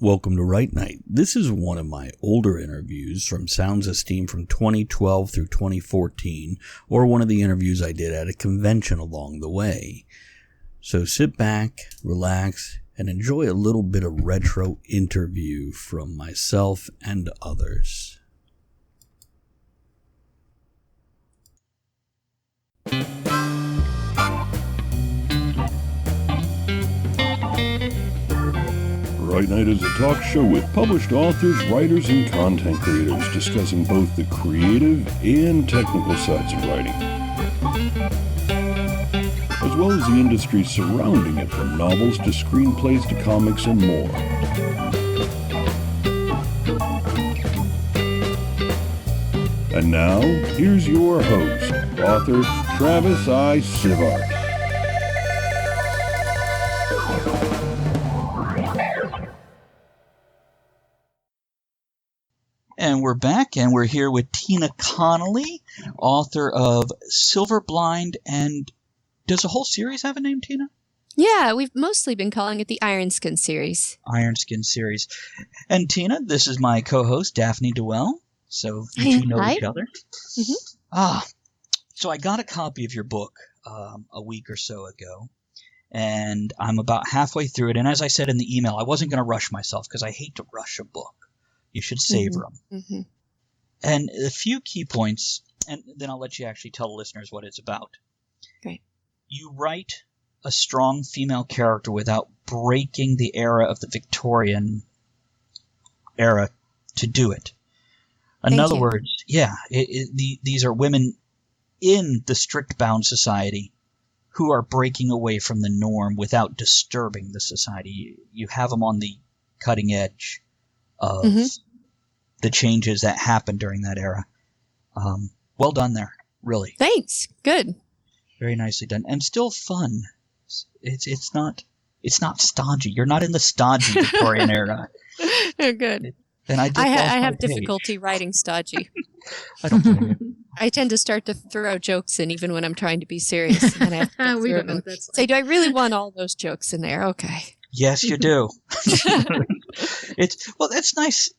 Welcome to Write Night. This is one of my older interviews from Sounds of Steam from 2012 through 2014, or one of the interviews I did at a convention along the way. So sit back, relax, and enjoy a little bit of retro interview from myself and others. Write Night is a talk show with published authors, writers, and content creators discussing both the creative and technical sides of writing, as well as the industry surrounding it, from novels to screenplays to comics and more. And now, here's your host, author Travis I. Sivart. And we're back, and we're here with Tina Connolly, author of Silverblind, and does the whole series have a name, Tina? Yeah, we've mostly been calling it the Ironskin series. Ironskin series. And Tina, this is my co-host, Daphne Dewell, so you two know each other. Mm-hmm. So I got a copy of your book a week or so ago, and I'm about halfway through it, and as I said in the email, I wasn't going to rush myself because I hate to rush a book. You should savor them. Mm-hmm. And a few key points, and then I'll let you actually tell the listeners what it's about. Great. You write a strong female character without breaking the era of the Victorian era to do it. In other words, these are women in the strict bound society who are breaking away from the norm without disturbing the society. You have them on the cutting edge of the changes that happened during that era. Well done there, really. Thanks. Good. Very nicely done, and still fun. It's not stodgy. You're not in the stodgy Victorian era. Good. And I have difficulty writing stodgy. I don't blame you. I tend to start to throw jokes in even when I'm trying to be serious. And I have to we don't know what that's like. Say, do I really want all those jokes in there? Okay. Yes, you do. That's nice.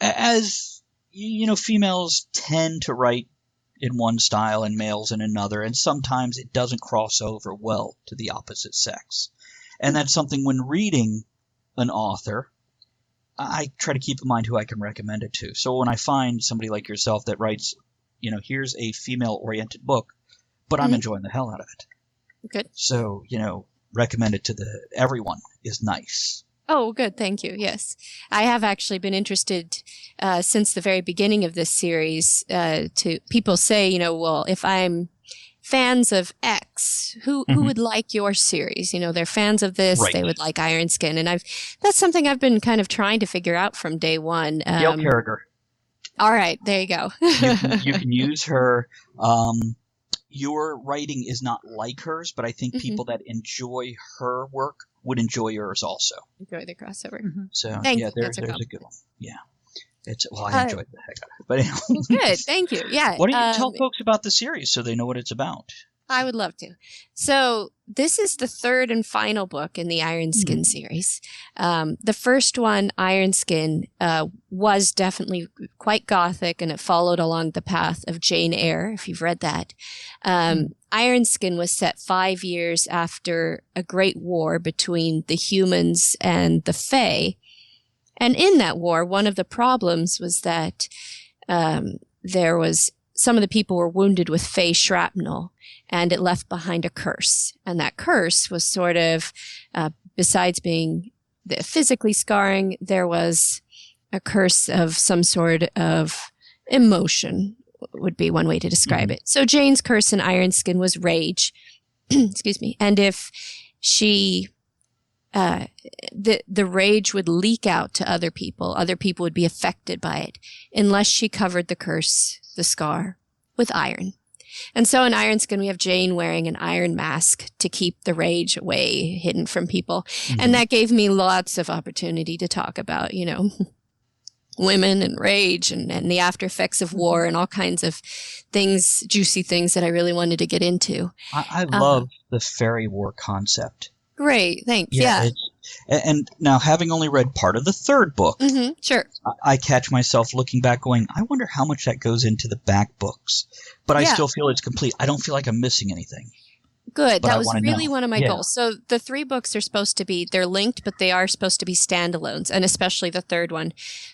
As you know, females tend to write in one style and males in another, and sometimes it doesn't cross over well to the opposite sex. And that's something when reading an author, I try to keep in mind who I can recommend it to. So when I find somebody like yourself that writes, here's a female-oriented book, but I'm enjoying the hell out of it. Good. So, recommend it to everyone is nice. Oh, good. Thank you. Yes. I have actually been interested since the very beginning of this series to people say, well, if I'm fans of X, who would like your series? They're fans of this. Right. They would like Ironskin. And that's something I've been kind of trying to figure out from day one. Gail Carriger. All right. There you go. you can use her. Your writing is not like hers, but I think people that enjoy her work would enjoy yours also. Enjoy the crossover. So, there's there's a good one. Yeah. I enjoyed the heck out of it. But anyway. Good. Thank you. Yeah. Why don't you tell folks about the series so they know what it's about? I would love to. So this is the third and final book in the Ironskin series. The first one, Ironskin, was definitely quite gothic, and it followed along the path of Jane Eyre, if you've read that. Ironskin was set 5 years after a great war between the humans and the Fae. And in that war, one of the problems was that there was some of the people were wounded with Fae shrapnel, and it left behind a curse. And that curse was sort of, besides being physically scarring, there was a curse of some sort of emotion, would be one way to describe it. So Jane's curse in Ironskin was rage. Excuse me. And if she... the rage would leak out to other people. Other people would be affected by it unless she covered the curse, the scar, with iron. And so in Ironskin, we have Jane wearing an iron mask to keep the rage away, hidden from people. And that gave me lots of opportunity to talk about, women and rage and the after effects of war and all kinds of things, juicy things that I really wanted to get into. I love the fairy war concept. Great, thanks. Yeah. And now, having only read part of the third book, sure, I catch myself looking back going, I wonder how much that goes into the back books. But I still feel it's complete. I don't feel like I'm missing anything. Good. But that was really one of my goals. So the 3 books are supposed to be, they're linked, but they are supposed to be standalones, and especially the third one.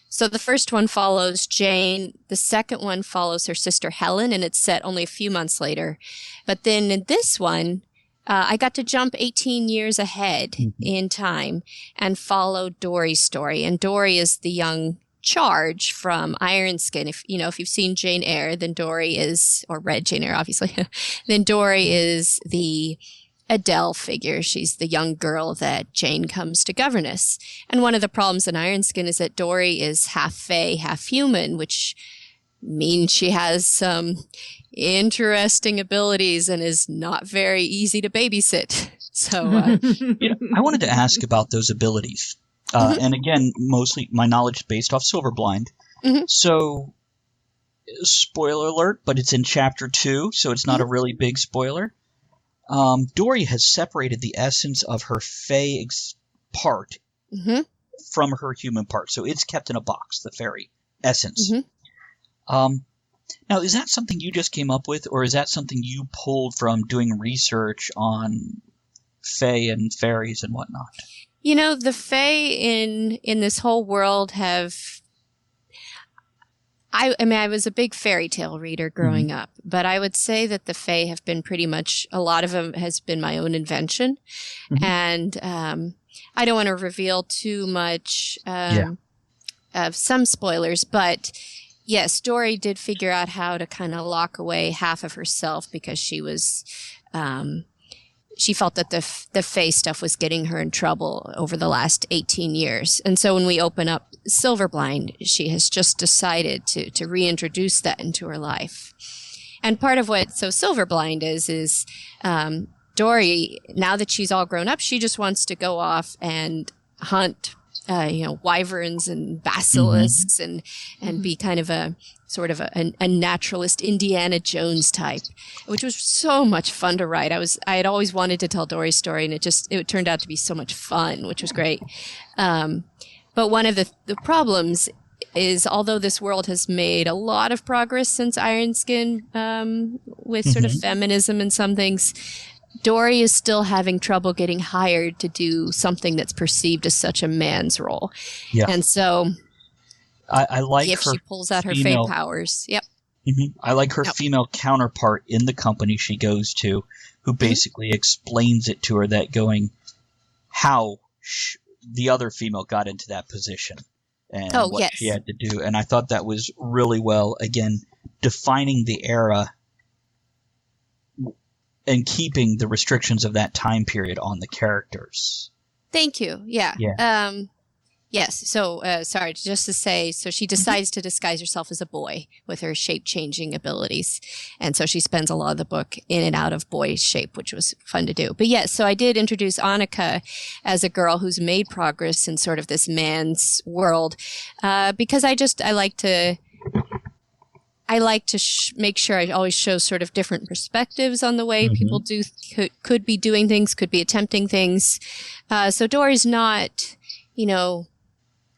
So the first one follows Jane. The second one follows her sister Helen, and it's set only a few months later. But then in this one, I got to jump 18 years ahead in time and follow Dory's story. And Dory is the young Charge from Ironskin. If you've seen Jane Eyre, then Dory is, or read Jane Eyre, obviously, then Dory is the Adele figure. She's the young girl that Jane comes to governess. And one of the problems in Ironskin is that Dory is half fae, half human, which means she has some interesting abilities and is not very easy to babysit. So I wanted to ask about those abilities. And again, mostly my knowledge is based off Silverblind. So, spoiler alert, but it's in chapter 2, so it's not a really big spoiler. Dory has separated the essence of her fae part from her human part. So it's kept in a box, the fairy essence. Now, is that something you just came up with, or is that something you pulled from doing research on fae and fairies and whatnot? The fae in this whole world have... I was a big fairy tale reader growing up, but I would say that the fae have been pretty much, a lot of them has been my own invention. And I don't want to reveal too much of some spoilers, but yes, Dory did figure out how to kind of lock away half of herself because she was... she felt that the fae stuff was getting her in trouble over the last 18 years. And so when we open up Silverblind, she has just decided to reintroduce that into her life. And part of what Silverblind is Dory, now that she's all grown up, she just wants to go off and hunt wyverns and basilisks and be kind of a sort of a naturalist Indiana Jones type, which was so much fun to write. I had always wanted to tell Dory's story, and it turned out to be so much fun, which was great. But one of the problems is, although this world has made a lot of progress since Ironskin, with sort of feminism and some things, Dory is still having trouble getting hired to do something that's perceived as such a man's role. Yeah. And so I like if her she pulls out her fae powers. Yep. I like her female counterpart in the company she goes to, who basically explains it to her, that going how the other female got into that position and what she had to do. And I thought that was really well, again, defining the era and keeping the restrictions of that time period on the characters. Thank you. Yeah. Yes. So, sorry, just to say, so she decides to disguise herself as a boy with her shape-changing abilities. And so she spends a lot of the book in and out of boy shape, which was fun to do. But yes, so I did introduce Annika as a girl who's made progress in sort of this man's world, because I like to make sure I always show sort of different perspectives on the way people could be doing things, could be attempting things. So Dory's not,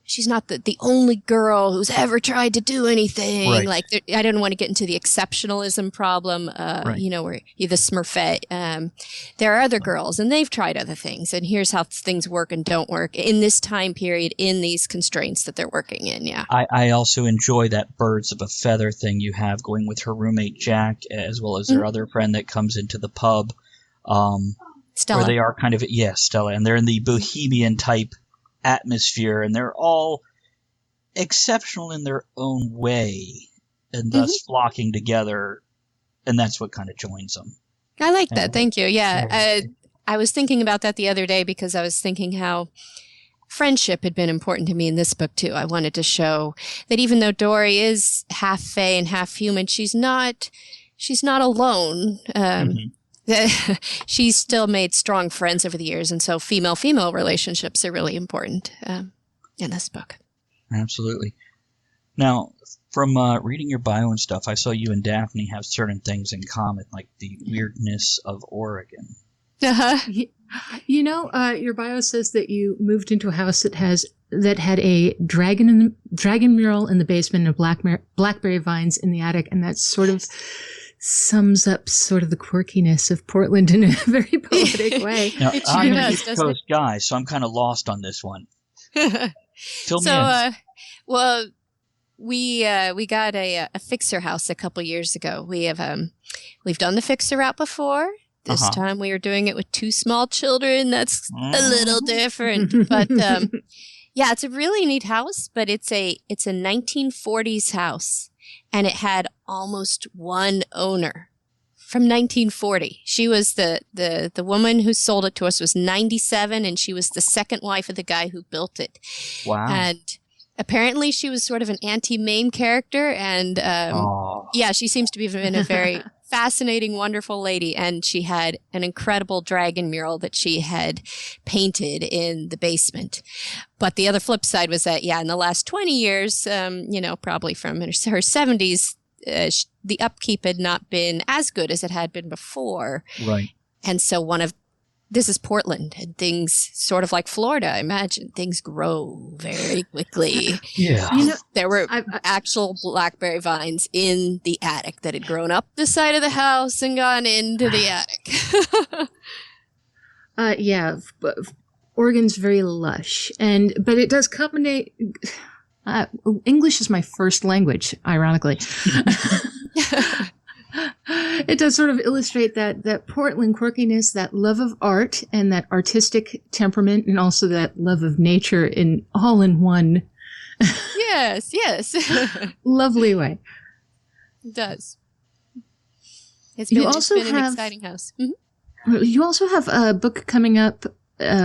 she's not the only girl who's ever tried to do anything. Right. Like, I don't want to get into the exceptionalism problem, where you're the Smurfette. There are other girls, and they've tried other things, and here's how things work and don't work in this time period, in these constraints that they're working in, I also enjoy that birds of a feather thing you have going with her roommate Jack, as well as their other friend that comes into the pub. Stella. Where they are kind of, Stella, and they're in the bohemian type atmosphere, and they're all exceptional in their own way, and thus flocking together, and that's what kind of joins them. I like that. Thank you. I was thinking about that the other day, because I was thinking how friendship had been important to me in this book too. I wanted to show that even though Dory is half fae and half human, she's not alone. She's still made strong friends over the years, and so female-female relationships are really important in this book. Absolutely. Now, from reading your bio and stuff, I saw you and Daphne have certain things in common, like the weirdness of Oregon. Your bio says that you moved into a house that had a dragon mural in the basement and blackberry vines in the attic, and that sort of sums up sort of the quirkiness of Portland in a very poetic way. Now, It sure I'm an does, East doesn't it? Coast guy, so I'm kind of lost on this one. Fill me in. Well, we got a fixer house a couple years ago. We've done the fixer route before. This time we were doing it with 2 small children. That's a little different, but yeah, it's a really neat house. But it's a 1940s house, and it had almost one owner from 1940. She was the woman who sold it to us was 97, and she was the second wife of the guy who built it. Wow. And apparently she was sort of an anti-Mame character, and yeah, she seems to be been a very fascinating, wonderful lady, and she had an incredible dragon mural that she had painted in the basement. But the other flip side was that, in the last 20 years, probably from her 70s, the upkeep had not been as good as it had been before. Right. And so this is Portland, and things sort of like Florida, I imagine. Things grow very quickly. Yeah. There were actual blackberry vines in the attic that had grown up the side of the house and gone into the attic. Yeah. Oregon's very lush, but it does combine. English is my first language, ironically. It does sort of illustrate that Portland quirkiness, that love of art, and that artistic temperament, and also that love of nature in one Yes. lovely way. It does. It's You been, also it's been an have- exciting house. Mm-hmm. You also have a book coming up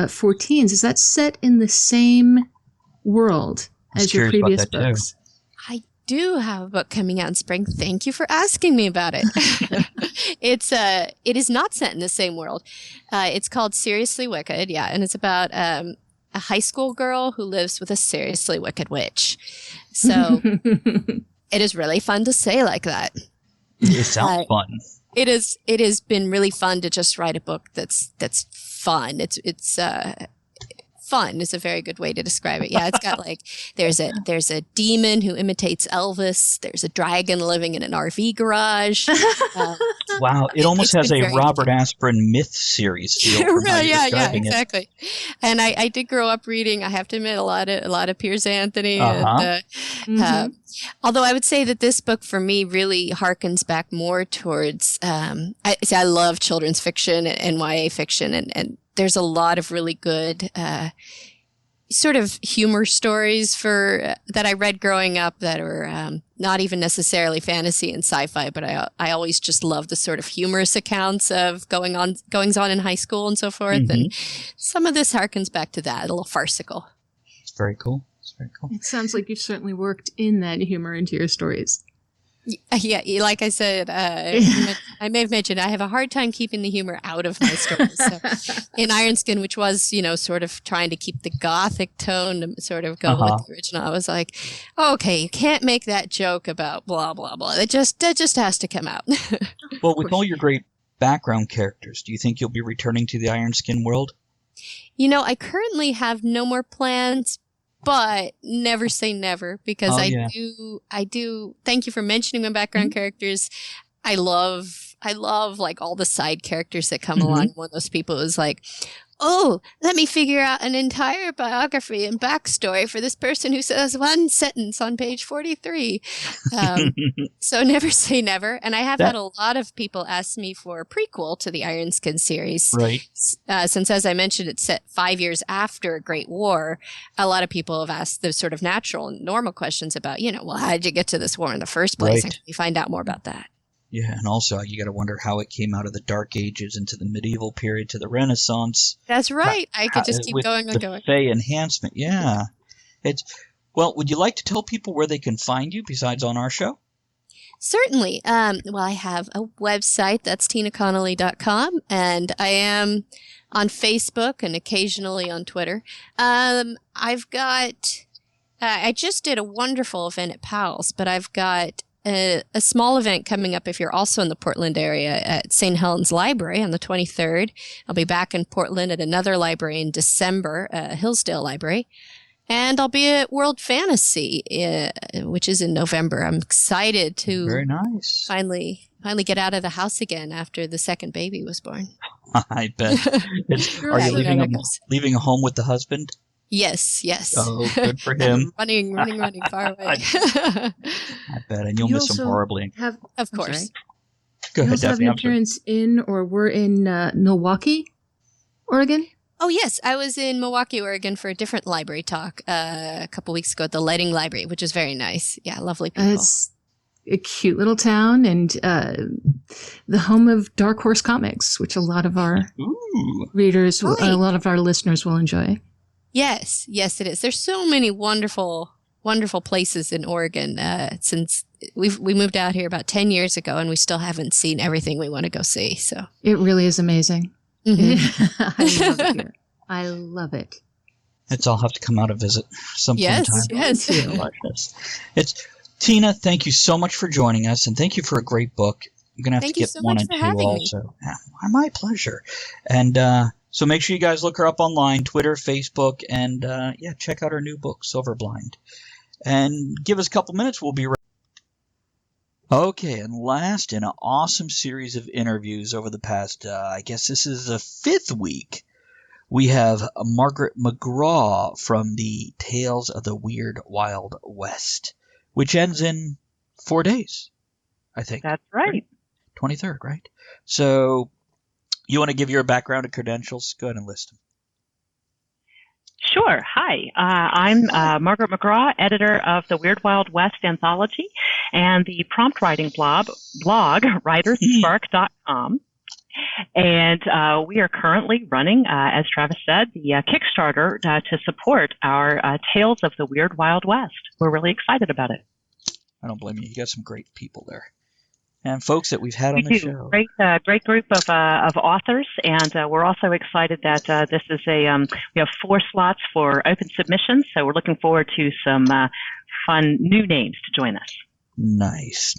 for teens. Is that set in the same world as your previous books? I do have a book coming out in spring. Thank you for asking me about it. It is not set in the same world. It's called Seriously Wicked, and it's about a high school girl who lives with a seriously wicked witch. So it is really fun to say like that. It sounds fun. It has been really fun to just write a book that's fun. It's fun is a very good way to describe it. Yeah, it's got there's a demon who imitates Elvis. There's a dragon living in an RV garage. Wow, it almost has a very Robert Aspirin myth series feel. From how you're describing it. Exactly. And I did grow up reading, I have to admit, a lot of Piers Anthony. And, although I would say that this book for me really harkens back more towards, I love children's fiction and YA fiction, and there's a lot of really good sort of humor stories that I read growing up that are not even necessarily fantasy and sci-fi, but I always just love the sort of humorous accounts of goings on in high school and so forth. Mm-hmm. And some of this harkens back to that, a little farcical. It's very cool. It sounds like you've certainly worked in that humor into your stories. Yeah, like I said, I may have mentioned I have a hard time keeping the humor out of my stories. So in Ironskin, which was, sort of trying to keep the gothic tone to sort of go with the original, I was like, okay, you can't make that joke about blah, blah, blah. That just has to come out. Well, with all your great background characters, do you think you'll be returning to the Ironskin world? I currently have no more plans. But never say never, because I do. Thank you for mentioning my background characters. I love like all the side characters that come along. One of those people is like, oh, let me figure out an entire biography and backstory for this person who says one sentence on page 43. So never say never. And I have had a lot of people ask me for a prequel to the Ironskin series. Right. Since, as I mentioned, it's set 5 years after a Great War, a lot of people have asked the sort of natural and normal questions about, well, how did you get to this war in the first place? Right. And you find out more about that. Yeah, and also you got to wonder how it came out of the Dark Ages into the medieval period to the Renaissance. That's right. I could just keep going and going. Fey enhancement, yeah. Well, would you like to tell people where they can find you besides on our show? Certainly. Well, I have a website, that's tinaconnolly.com, and I am on Facebook and occasionally on Twitter. I've got, I just did a wonderful event at Powell's, but I've got a small event coming up if you're also in the Portland area at St. Helens Library on the 23rd. I'll be back in Portland at another library in December, Hillsdale Library. And I'll be at World Fantasy, which is in November. I'm excited to Very nice. finally get out of the house again after the second baby was born. I bet. Are you leaving home with the husband? Yes. Oh, good for him. running far away. I bet, and you'll miss him horribly. Of course. Go ahead, you also have Daphne. an appearance we're in Milwaukee, Oregon? Oh, yes. I was in Milwaukee, Oregon for a different library talk a couple weeks ago at the Lighting Library, which is very nice. Yeah, lovely people. It's a cute little town and the home of Dark Horse Comics, which a lot of our readers, a lot of our listeners will enjoy. Yes, it is. There's so many wonderful places in Oregon. Since we moved out here about 10 years ago, and we still haven't seen everything we want to go see. So it really is amazing. Mm-hmm. I love it here. I love it. I'll have to come out and visit some point in time. Yes. It's Tina. Thank you so much for joining us, and thank you for a great book. I'm gonna have to get one and two also. Yeah, my pleasure. And so make sure you guys look her up online, Twitter, Facebook, and check out her new book, Silverblind. And give us a couple minutes. We'll be right. Okay, and last in an awesome series of interviews over the past, I guess this is the 5th week, we have Margaret McGraw from the Tales of the Weird Wild West, which ends in 4 days, I think. That's right. 23rd, right? So you want to give your background and credentials? Go ahead and list them. Sure. Hi. I'm Margaret McGraw, editor of the Weird Wild West anthology and the prompt writing blog writerspark.com. And we are currently running, as Travis said, the Kickstarter to support our Tales of the Weird Wild West. We're really excited about it. I don't blame you. You got some great people there. And folks that we've had on the show. Great group of authors, and we're also excited that this is we have 4 slots for open submissions, so we're looking forward to some fun new names to join us. Nice.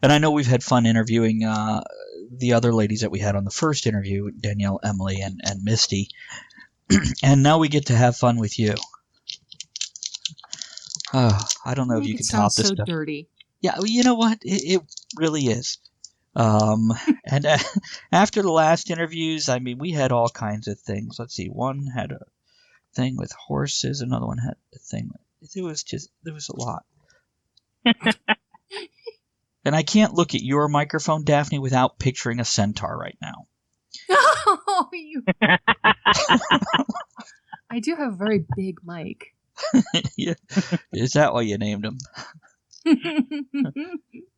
And I know we've had fun interviewing the other ladies that we had on the first interview, Danielle, Emily, and Misty. And now we get to have fun with you. I don't know if you can top this stuff. Dirty. Yeah, well, you know what? It really is. And after the last interviews, I mean, we had all kinds of things. Let's see. One had a thing with horses. Another one had a thing. There was a lot. And I can't look at your microphone, Daphne, without picturing a centaur right now. Oh, you. I do have a very big mic. Yeah. Is that why you named him?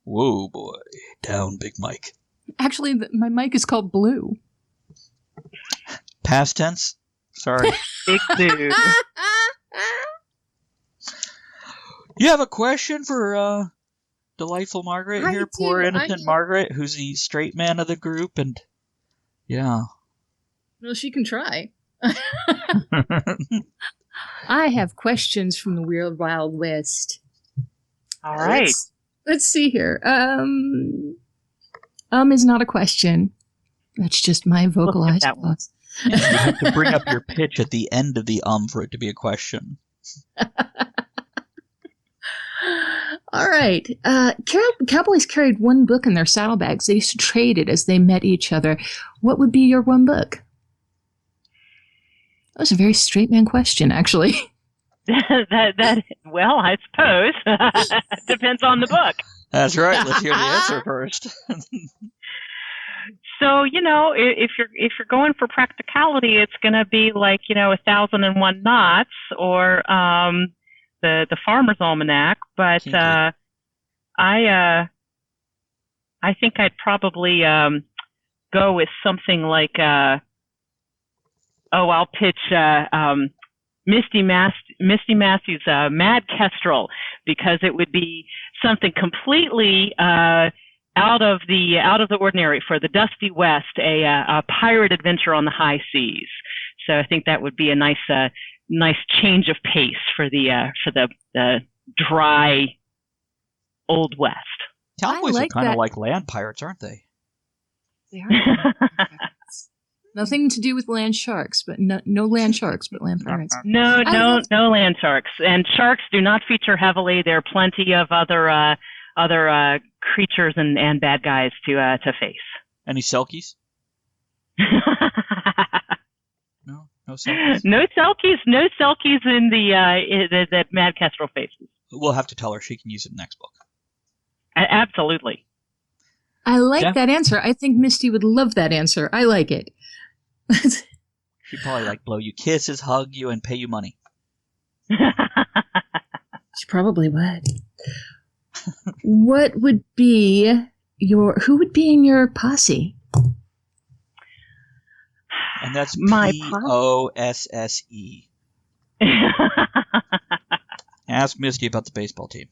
Whoa, boy. Down, Big Mike. Actually, my mic is called Blue. Past tense? Sorry. Big dude. You have a question for delightful Margaret here? Poor innocent Margaret, who's the straight man of the group, and yeah. Well, she can try. I have questions from the Weird Wild West. All right. Let's see here. Is not a question. That's just my vocalized thoughts. You have to bring up your pitch at the end of the for it to be a question. All right. Cowboys carried one book in their saddlebags. They used to trade it as they met each other. What would be your one book? That was a very straight man question, actually. Well, I suppose. Depends on the book. That's right. Let's hear the answer first. So, if you're going for practicality, it's going to be like, 1001 Knots or the Farmer's Almanac. But I think I'd probably go with something like I'll pitch Misty Massey's Mad Kestrel, because it would be something completely out of the ordinary for the Dusty West, a pirate adventure on the high seas. So I think that would be a nice change of pace for the dry Old West. Cowboys like are kind of that. like land pirates, aren't they? They are. Nothing to do with land sharks, but no land sharks, but land pirates. No land sharks. And sharks do not feature heavily. There are plenty of other creatures and bad guys to face. Any selkies? No selkies. No selkies in the that Mad Kestrel faces. We'll have to tell her she can use it next book. Absolutely. I like that answer. I think Misty would love that answer. I like it. She'd probably blow you kisses, hug you, and pay you money. She probably would. Who would be in your posse? And that's my POSSE. Ask Misty about the baseball team.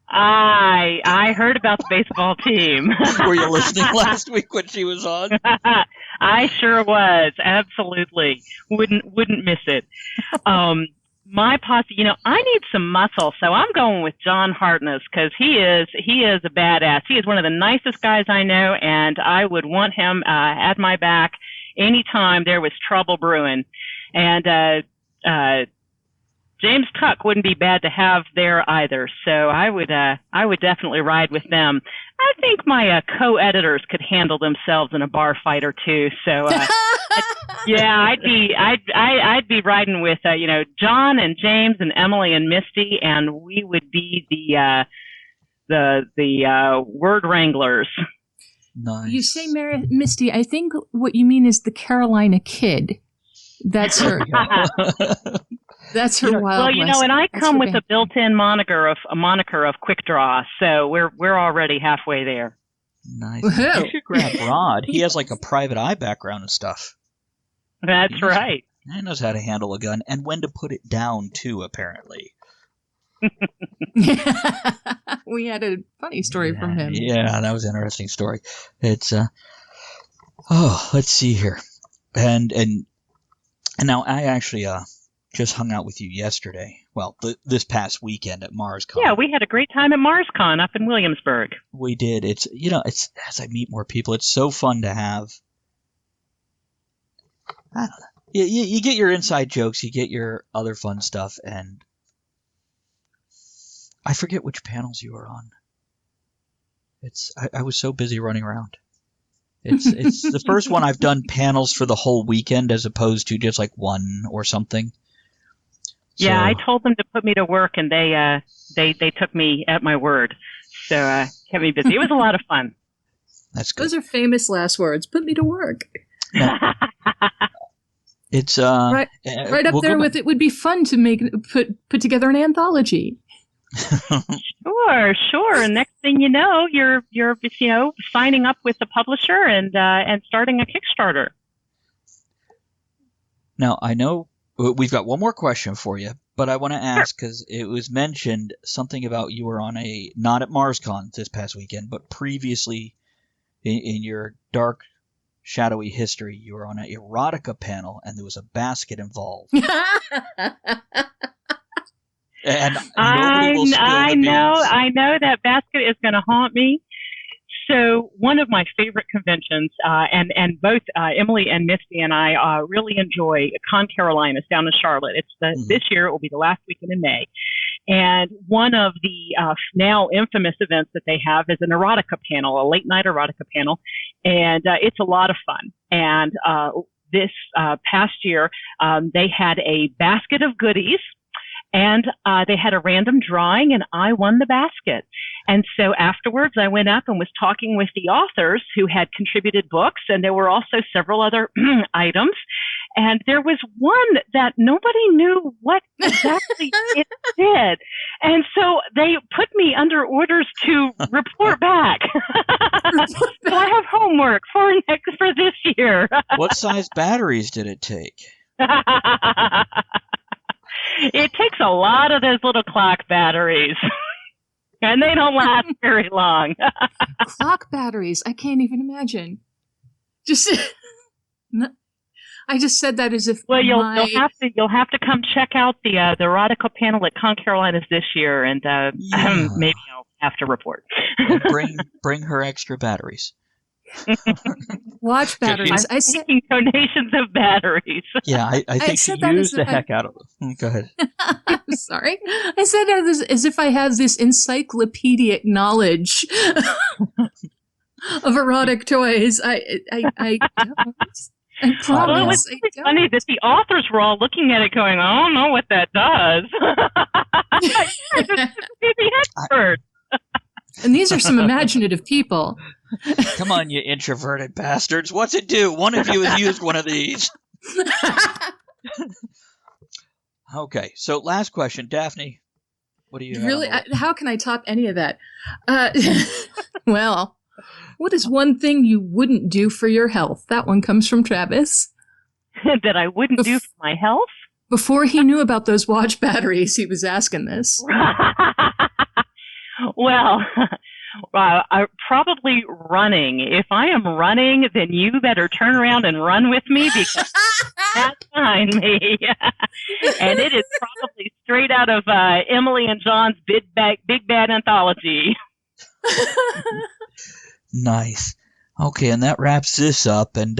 I heard about the baseball team. Were you listening last week when she was on? I sure was. Absolutely. Wouldn't miss it. My posse, I need some muscle, so I'm going with John Hartness because he is a badass. He is one of the nicest guys I know, and I would want him at my back anytime there was trouble brewing. And James Tuck wouldn't be bad to have there either, so I would definitely ride with them. I think my co-editors could handle themselves in a bar fight or two, so I'd be riding with John and James and Emily and Misty, and we would be the word wranglers. Nice. You say Misty. I think what you mean is the Carolina Kid. That's her. That's her Wild Well, West. and I That's come her with band. a built-in moniker of Quick Draw, so we're already halfway there. Nice. Woohoo. You should grab Rod. He has a private eye background and stuff. That's right. He knows how to handle a gun and when to put it down too, apparently. We had a funny story from him. Yeah, that was an interesting story. It's let's see here. And now I actually just hung out with you yesterday. Well, this past weekend at MarsCon. Yeah, we had a great time at MarsCon up in Williamsburg. We did. It's it's as I meet more people, it's so fun to have. I don't know. You get your inside jokes, you get your other fun stuff, and I forget which panels you were on. I was so busy running around. It's the first one I've done panels for the whole weekend as opposed to just one or something. Yeah, I told them to put me to work, and they took me at my word. So kept me busy. It was a lot of fun. That's good. Those are famous last words. Put me to work. Now, it's right up we'll there with it would be fun to put together an anthology. Sure. And next thing you know, you're signing up with the publisher and starting a Kickstarter. Now, I know we've got one more question for you, but I want to ask because it was mentioned something about you were on not at MarsCon this past weekend, but previously in your dark, shadowy history, you were on an erotica panel and there was a basket involved. And I know that basket is going to haunt me. So one of my favorite conventions, and both Emily and Misty and I really enjoy Con Carolinas down in Charlotte. It's this year it will be the last weekend in May, and one of the now infamous events that they have is an erotica panel, a late night erotica panel, and it's a lot of fun. And this past year, they had a basket of goodies. And they had a random drawing, and I won the basket. And so afterwards, I went up and was talking with the authors who had contributed books, and there were also several other items. And there was one that nobody knew what exactly it did. And so they put me under orders to report back. So I have homework for this year. What size batteries did it take? It takes a lot of those little clock batteries, and they don't last very long. Clock batteries. I can't even imagine. I just said that as if. Well, you'll have to come check out the erotica panel at Con Carolinas this year, and maybe have to report. And bring her extra batteries. Watch batteries. I'm taking donations of batteries. Yeah, I think she used the heck out of them. Go ahead. I'm sorry. I said that as if I have this encyclopedic knowledge of erotic toys. I don't. I promise. Well, it was funny that the authors were all looking at it going, I don't know what that does. You're the expert. And these are some imaginative people. Come on, you introverted bastards. What's it do? One of you has used one of these. Okay, so last question. Daphne, what do you have? Really? How can I top any of that? Well, what is one thing you wouldn't do for your health? That one comes from Travis. That I wouldn't do for my health? Before he knew about those watch batteries, he was asking this. Well, probably running. If I am running, then you better turn around and run with me because that's behind me. And it is probably straight out of Emily and John's Big Bad Anthology. Nice. Okay, and that wraps this up. And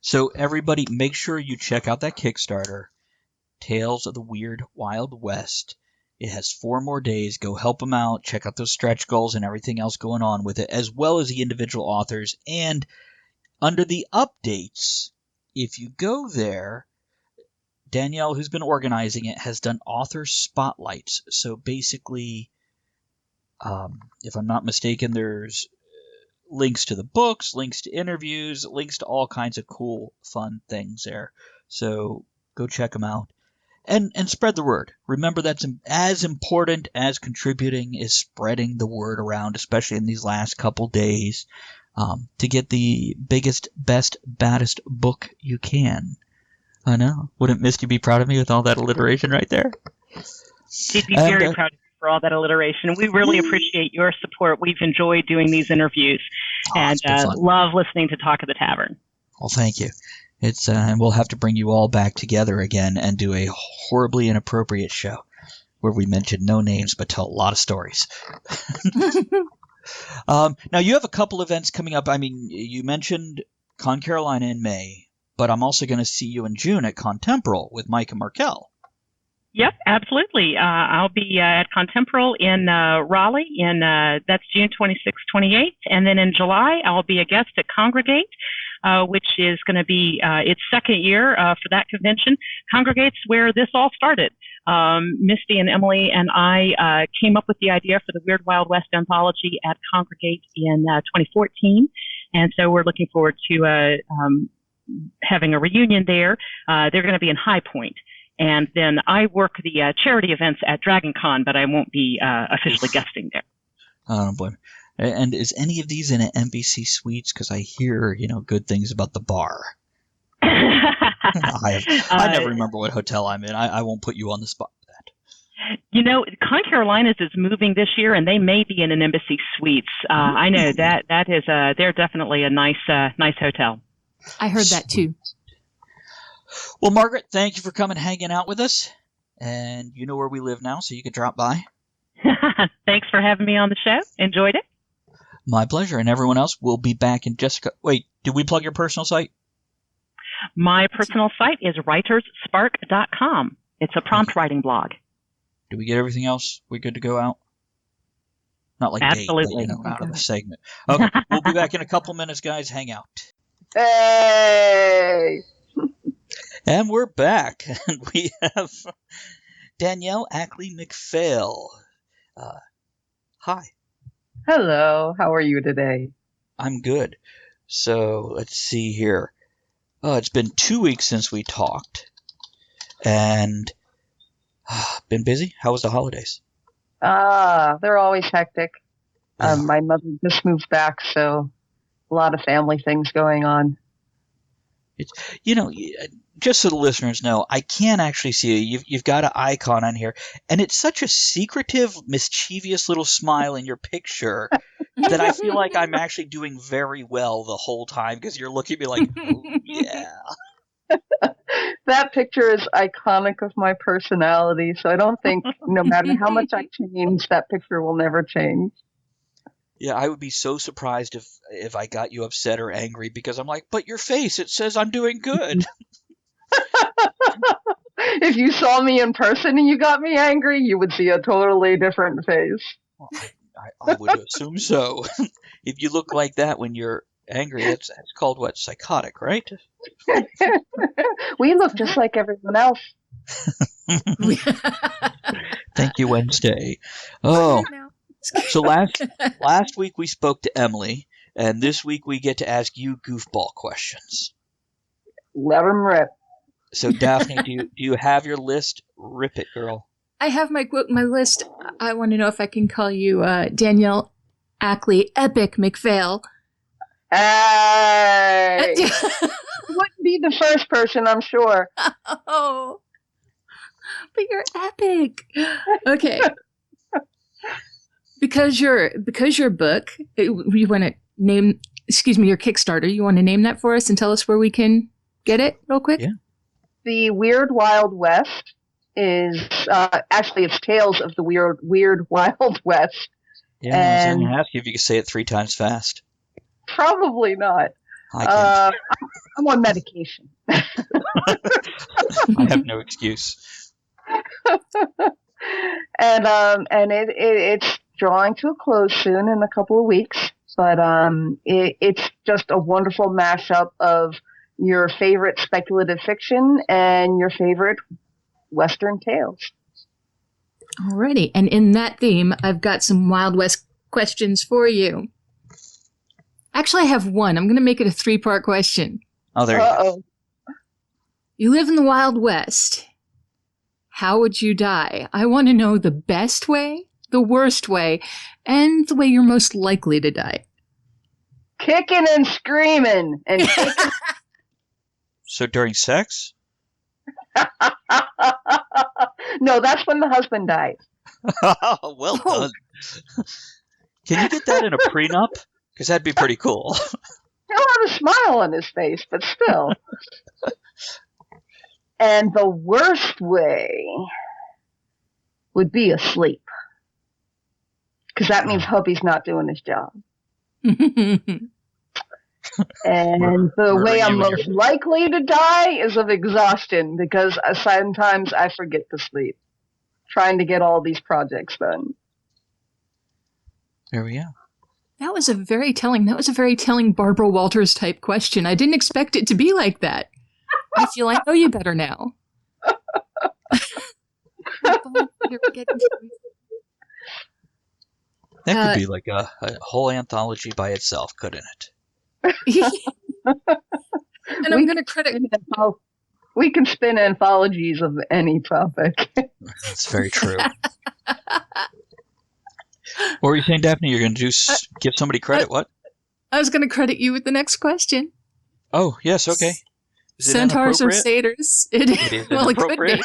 so everybody, make sure you check out that Kickstarter, Tales of the Weird Wild West. It has 4 more days. Go help them out. Check out those stretch goals and everything else going on with it, as well as the individual authors. And under the updates, if you go there, Danielle, who's been organizing it, has done author spotlights. So basically, if I'm not mistaken, there's links to the books, links to interviews, links to all kinds of cool, fun things there. So go check them out. And spread the word. Remember, that's as important as contributing is spreading the word around, especially in these last couple days, to get the biggest, best, baddest book you can. I know. Wouldn't Misty be proud of me with all that alliteration right there? She'd be very proud of you for all that alliteration. We really appreciate your support. We've enjoyed doing these interviews and love listening to Talk of the Tavern. Well, thank you. It's and we'll have to bring you all back together again and do a horribly inappropriate show where we mention no names but tell a lot of stories. Now, you have a couple events coming up. I mean, you mentioned Con Carolina in May, but I'm also going to see you in June at Contemporary with Mike and Markel. Yep, absolutely. I'll be at Contemporary in Raleigh, that's June 26th, 28th. And then in July, I'll be a guest at Congregate, which is going to be its second year for that convention. Congregate's where this all started. Misty and Emily and I came up with the idea for the Weird Wild West anthology at Congregate in 2014. And so we're looking forward to having a reunion there. They're going to be in High Point. And then I work the charity events at Dragon Con, but I won't be officially guesting there. I don't blame you. And is any of these in an NBC Suites? Because I hear, good things about the bar. I never remember what hotel I'm in. I won't put you on the spot for that. Con Carolinas is moving this year, and they may be in an Embassy Suites. I know that is they're definitely a nice hotel. I heard that too. Well, Margaret, thank you for coming hanging out with us. And you know where we live now, so you can drop by. Thanks for having me on the show. Enjoyed it. My pleasure. And everyone else, we'll be back in Jessica. Wait, did we plug your personal site? My personal site is writersspark.com. It's a prompt writing blog. Do we get everything else? We good to go out? Not like absolutely Dave, out of the segment. Okay, we'll be back in a couple minutes, guys. Hang out. Hey! And we're back. And we have Danielle McPhail. Hi. Hello. How are you today? I'm good. So let's see here. It's been 2 weeks since we talked. And been busy? How was the holidays? They're always hectic. Yeah. My mother just moved back, so a lot of family things going on. It's, just so the listeners know, I can't actually see you. You've got an icon on here, and it's such a secretive, mischievous little smile in your picture that I feel like I'm actually doing very well the whole time because you're looking at me like, oh, yeah. That picture is iconic of my personality, so I don't think no matter how much I change, that picture will never change. Yeah, I would be so surprised if I got you upset or angry because I'm like, but your face, it says I'm doing good. If you saw me in person and you got me angry, you would see a totally different face. Well, I would assume so. If you look like that when you're angry, that's called what? Psychotic, right? We look just like everyone else. Thank you, Wednesday. Oh, so last week we spoke to Emily, and this week we get to ask you goofball questions. Let 'em rip. So Daphne, do you have your list? Rip it, girl. I have my list. I want to know if I can call you Danielle Ackley Epic McPhail. Hey! Wouldn't be the first person, I'm sure. Oh, but you're epic. Okay. Because your book, you want to name, your Kickstarter, you want to name that for us and tell us where we can get it real quick? Yeah. The Weird Wild West is, actually it's Tales of the Weird Wild West. Yeah, I was going to ask you if you could say it 3 times fast. Probably not. I can't. I'm on medication. I have no excuse. And it's drawing to a close soon in a couple of weeks. But it's just a wonderful mashup of your favorite speculative fiction and your favorite Western tales. Alrighty, and in that theme, I've got some Wild West questions for you. Actually, I have one. I'm going to make it a 3-part question. Oh, there you go. You live in the Wild West. How would you die? I want to know the best way, the worst way, and the way you're most likely to die. Kicking and screaming. And So during sex? No, that's when the husband dies. Well done. Can you get that in a prenup? Because that'd be pretty cool. He'll have a smile on his face, but still. And the worst way would be asleep. Because that means hubby's not doing his job. And the way I'm most likely to die is of exhaustion, because sometimes I forget to sleep, trying to get all these projects done. There we go. That was a very telling Barbara Walters type question. I didn't expect it to be like that. I feel I know you better now. That could be like a whole anthology by itself, couldn't it? And I'm going to credit... We can spin anthologies of any topic. That's very true. What were you saying, Daphne? You're going to give somebody credit? What? I was going to credit you with the next question. Oh, yes, okay. Centaurs or satyrs? It is. Well, it could be.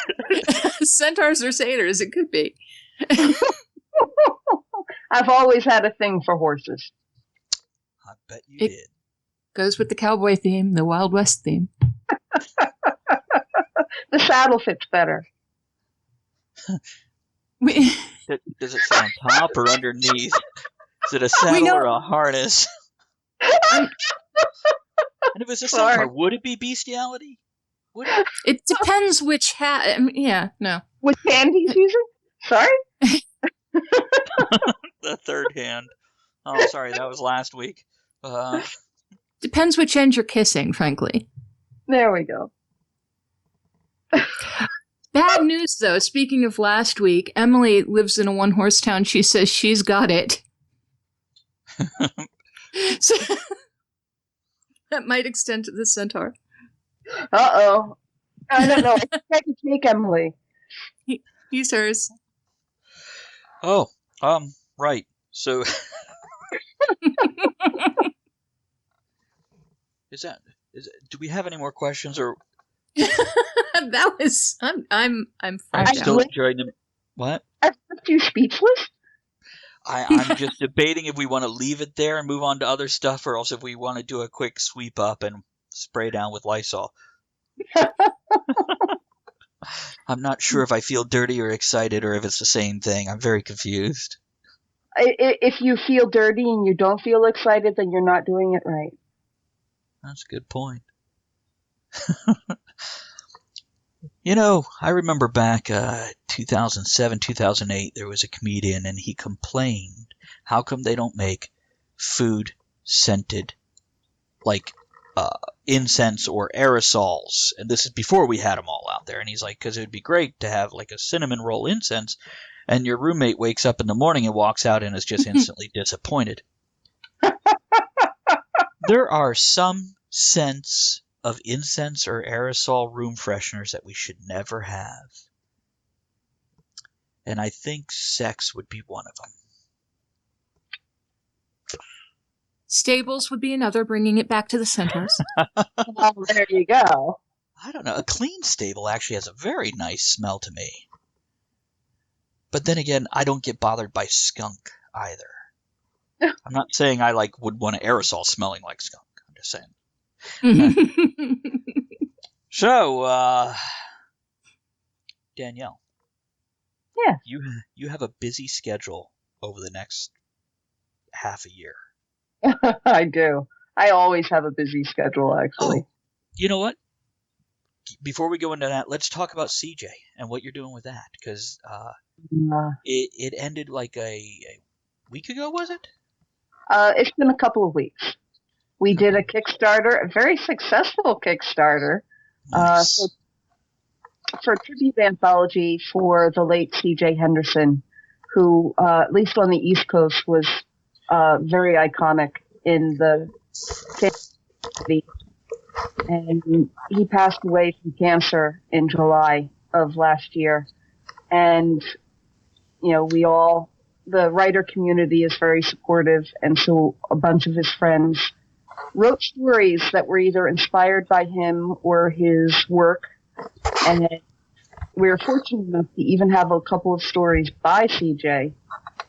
Centaurs or satyrs? It could be. I've always had a thing for horses. I bet you did. Goes with the cowboy theme, the Wild West theme. The saddle fits better. Does it sit on top or underneath? Is it a saddle or a harness? And if it's a centaur, would it be bestiality? Would it? It depends which hat. No. Which hand he's using? Sorry? The third hand. Oh, sorry, that was last week. Depends which end you're kissing, frankly. There we go. Bad news, though. Speaking of last week, Emily lives in a one-horse town. She says she's got it. So, that might extend to the centaur. Uh-oh. I don't know. I think I can take Emily. He's hers. Oh, right. So... do we have any more questions, or that was I'm still enjoying them. What? I've left you speechless. I'm just debating if we want to leave it there and move on to other stuff, or else if we want to do a quick sweep up and spray down with Lysol. I'm not sure if I feel dirty or excited or if it's the same thing. I'm very confused. If you feel dirty and you don't feel excited, then you're not doing it right. That's a good point. You know, I remember back 2007, 2008, there was a comedian and he complained, how come they don't make food scented, like incense or aerosols? And this is before we had them all out there. And he's like, because it would be great to have like a cinnamon roll incense, and your roommate wakes up in the morning and walks out and is just instantly disappointed. There are some scents of incense or aerosol room fresheners that we should never have. And I think sex would be one of them. Stables would be another, bringing it back to the centers. Well, there you go. I don't know. A clean stable actually has a very nice smell to me. But then again, I don't get bothered by skunk either. I'm not saying I would want an aerosol smelling like skunk. I'm just saying. So, Danielle. Yeah. You have a busy schedule over the next half a year. I do. I always have a busy schedule, actually. Oh, you know what? Before we go into that, let's talk about CJ and what you're doing with that, because it ended like a week ago, was it? It's been a couple of weeks. We did a Kickstarter, a very successful Kickstarter, Nice. for a tribute anthology for the late C.J. Henderson, who, at least on the East Coast, was very iconic in the city. And he passed away from cancer in July of last year. And, you know, the writer community is very supportive, and so a bunch of his friends wrote stories that were either inspired by him or his work. And we were fortunate enough to even have a couple of stories by CJ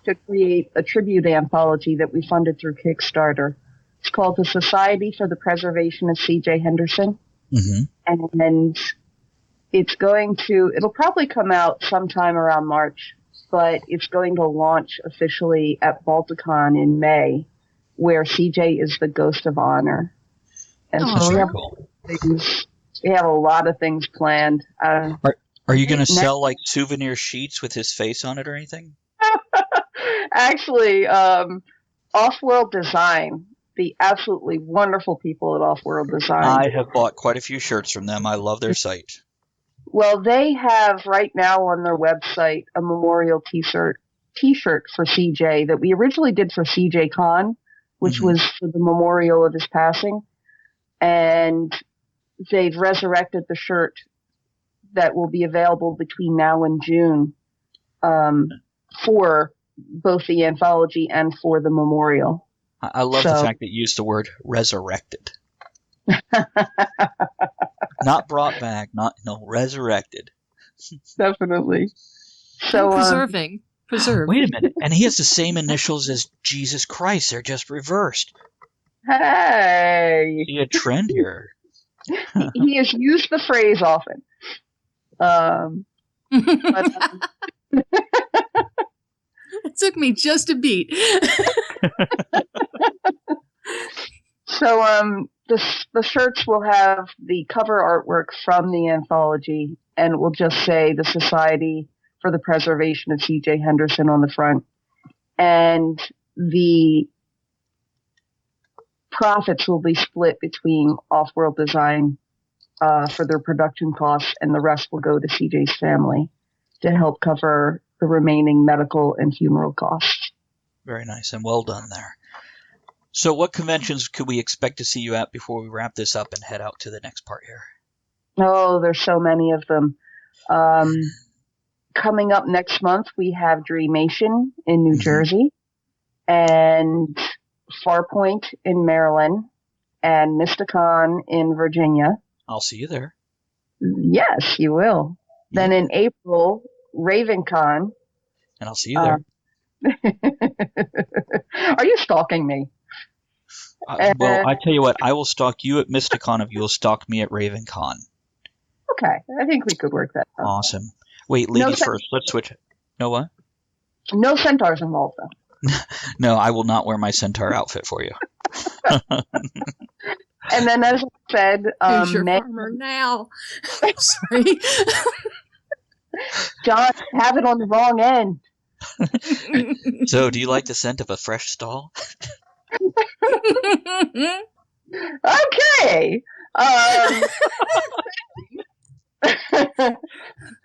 to create a tribute anthology that we funded through Kickstarter. It's called the Society for the Preservation of C.J. Henderson. Mm-hmm. And it'll probably come out sometime around March, but it's going to launch officially at Balticon in May, where CJ is the Ghost of Honor. And so we have a lot of things planned. Are you going to sell like souvenir sheets with his face on it or anything? Actually, Off-World Design, the absolutely wonderful people at Off-World Design. I have bought quite a few shirts from them. I love their site. Well, they have right now on their website a memorial T-shirt for CJ that we originally did for CJ Con, which was for the memorial of his passing. And they've resurrected the shirt that will be available between now and June for both the anthology and for the memorial. I love the fact that you used the word resurrected. Not brought back, resurrected. Definitely. So preserved. Wait a minute, and he has the same initials as Jesus Christ. They're just reversed. Hey, See a trend here. he has used the phrase often. It took me just a beat. So the shirts will have the cover artwork from the anthology, and it will just say the Society for the Preservation of C.J. Henderson on the front. And the profits will be split between Off-World Design for their production costs, and the rest will go to CJ's family to help cover the remaining medical and funeral costs. Very nice and well done there. So what conventions could we expect to see you at before we wrap this up and head out to the next part here? Oh, there's so many of them. Coming up next month, we have Dreamation in New Jersey, and Farpoint in Maryland, and Mysticon in Virginia. I'll see you there. Yes, you will. Yeah. Then in April, RavenCon. And I'll see you there. Are you stalking me? Well, I tell you what, I will stalk you at Mysticon if you'll stalk me at RavenCon. Okay, I think we could work that out. Awesome. Wait, ladies first. Let's switch it. No what? No centaurs involved, though. No, I will not wear my centaur outfit for you. And then, as I said, Who's your farmer now? Sorry. John, have it on the wrong end. So, do you like the scent of a fresh stall? Okay.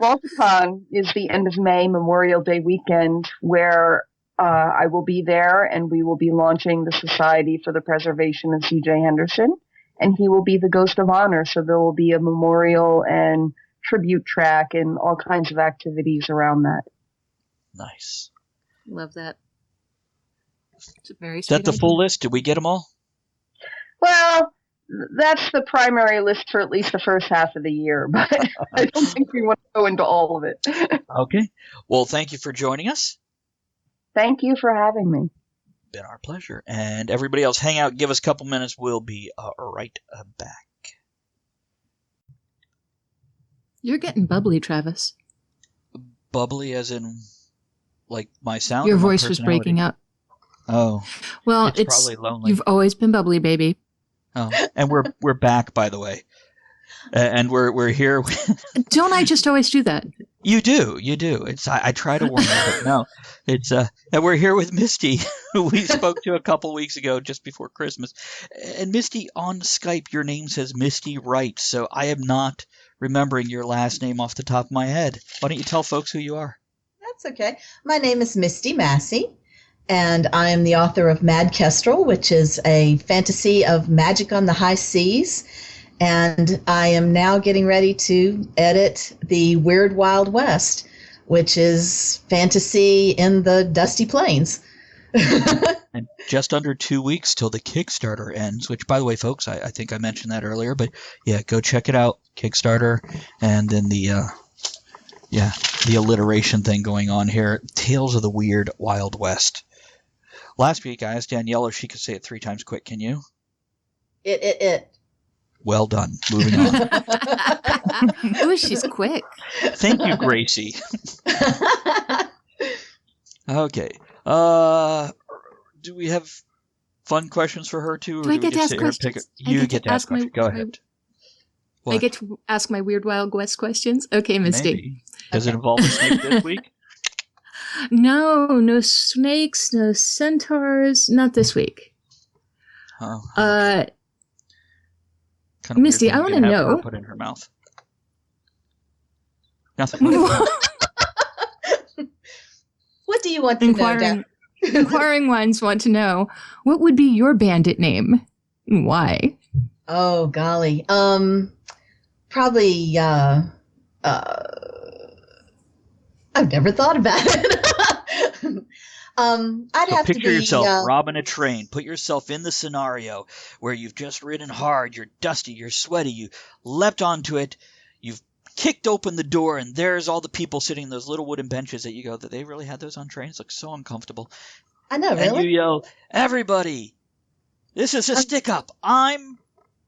Balticon is the end of May, Memorial Day weekend, where I will be there, and we will be launching the Society for the Preservation of C.J. Henderson, and he will be the Ghost of Honor, so there will be a memorial and tribute track and all kinds of activities around that. Nice. Love that. It's a very Is that the full list? Did we get them all? Well, that's the primary list for at least the first half of the year, but I don't think we want to go into all of it. Okay. Well, thank you for joining us. Thank you for having me. Been our pleasure. And everybody else, hang out, give us a couple minutes. We'll be right back. You're getting bubbly, Travis. Bubbly as in, like, my sound? Your or my voice was breaking personality? up. Oh. Well, it's probably lonely. You've always been bubbly, baby. Oh, and we're back, by the way, and we're here. Don't I just always do that? You do. It's I try to warn you, but no, it's and we're here with Misty, who we spoke to a couple weeks ago, just before Christmas. And Misty, on Skype, your name says Misty Wright, so I am not remembering your last name off the top of my head. Why don't you tell folks who you are? That's okay. My name is Misty Massey. And I am the author of Mad Kestrel, which is a fantasy of magic on the high seas. And I am now getting ready to edit the Weird Wild West, which is fantasy in the dusty plains. And just under 2 weeks till the Kickstarter ends, which, by the way, folks, I think I mentioned that earlier. But, yeah, go check it out, Kickstarter, and then the alliteration thing going on here, Tales of the Weird Wild West. Last week, I asked Danielle if she could say it 3 times quick. Can you? It. Well done. Moving on. Oh, she's quick. Thank you, Gracie. Okay. Do we have fun questions for her, too? Or Do I we get to just ask sit here and pick questions? You get to ask questions. Go ahead. I What? get to ask my Weird Wild West questions? Okay, Misty. Maybe. Does it involve a snake this week? No snakes, no centaurs, not this week. Oh, Uh, kind of Misty, weird I thing wanna to have her know- put in her mouth. Nothing. What do you want to know, Dan? Inquiring minds want to know, what would be your bandit name? And why? Oh, golly. Probably, I've never thought about it. I'd So have to picture be yourself robbing a train. Put yourself in the scenario where you've just ridden hard, you're dusty, you're sweaty, you leapt onto it, you've kicked open the door, and there's all the people sitting in those little wooden benches that you go, that they really had those on trains? Looks so uncomfortable. I know, And really. you yell, everybody, this is a stick-up. I'm...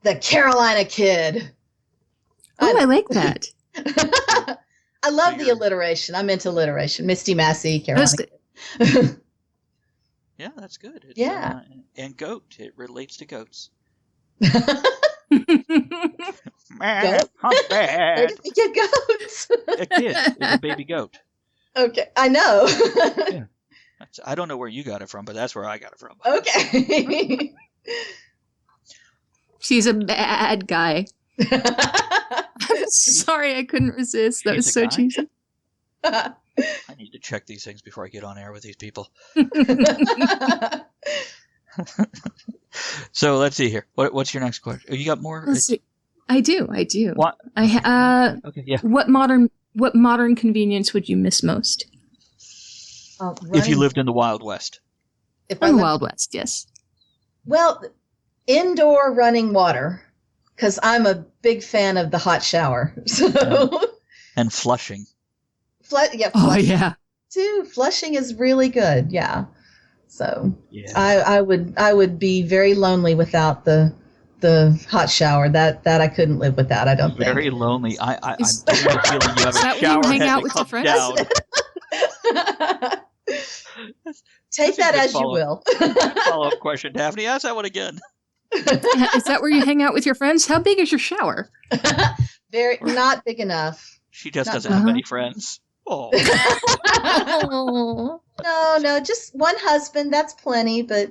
The Carolina Kid. Oh, I like that. I love the alliteration. I'm into alliteration. Misty Massey, Carolina That's Kid. Yeah, that's good. It's, Yeah. And goat. It relates to goats. Goat? Man, I'm Where bad. did we get goats? A kid is a baby goat. Okay, I know. Yeah. I don't know where you got it from, but that's where I got it from. Okay. She's a bad guy. I'm sorry, I couldn't resist. That He's was a so guy? cheesy. I need to check these things before I get on air with these people. So let's see here. What's your next question? Oh, you got more? Let's see. I do. What? Okay, yeah. What modern convenience would you miss most? If you lived in the Wild West. If In the Wild West, yes. Well, indoor running water, because I'm a big fan of the hot shower. So, And flushing. flushing Oh yeah. too. Flushing is really good. Yeah. So Yeah. I would be very lonely without the the hot shower. That I couldn't live without. I don't think. Very lonely. I'm Is- getting the feeling you have Is a that when shower you hang head out that with your comes friends? down. Take That's a that good as you will. Follow-up question, Daphne. Ask that one again. Is that where you hang out with your friends? How big is your shower? Very not big enough. She just Not- doesn't have many friends. Oh, No, just one husband. That's plenty. But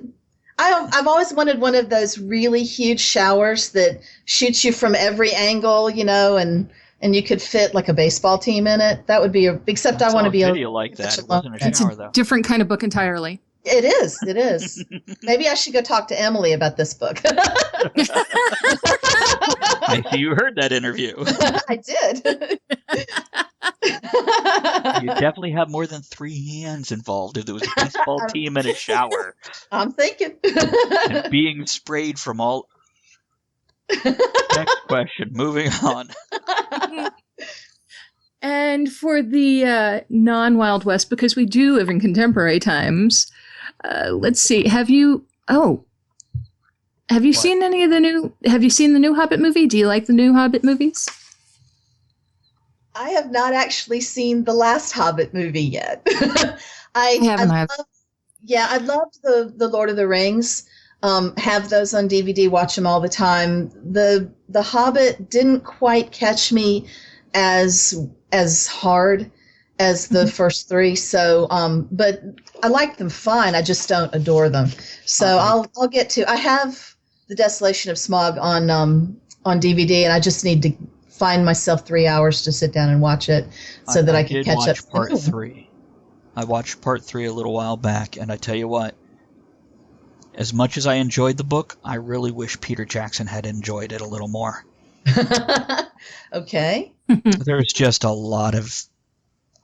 I've always wanted one of those really huge showers that shoots you from every angle, and you could fit like a baseball team in it. That would be except I want to be a video like that. It wasn't a That's shower a though. different kind of book entirely. It is. Maybe I should go talk to Emily about this book. I see you heard that interview. I did. You definitely have more than 3 hands involved if there was a baseball team and a shower. I'm thinking. And being sprayed from all. Next question. Moving on. And for the non-Wild West, because we do live in contemporary times, let's see. Have you seen any of the new? Have you seen the new Hobbit movie? Do you like the new Hobbit movies? I have not actually seen the last Hobbit movie yet. I loved the Lord of the Rings. Have those on DVD, watch them all the time. The Hobbit didn't quite catch me as hard as the first 3. So, but I like them fine. I just don't adore them. So I'll get to. I have The Desolation of Smaug on DVD, and I just need to find myself 3 hours to sit down and watch it so that I can catch up. Part 3. I watched part 3 a little while back, and I tell you what, as much as I enjoyed the book, I really wish Peter Jackson had enjoyed it a little more. Okay. There's just a lot of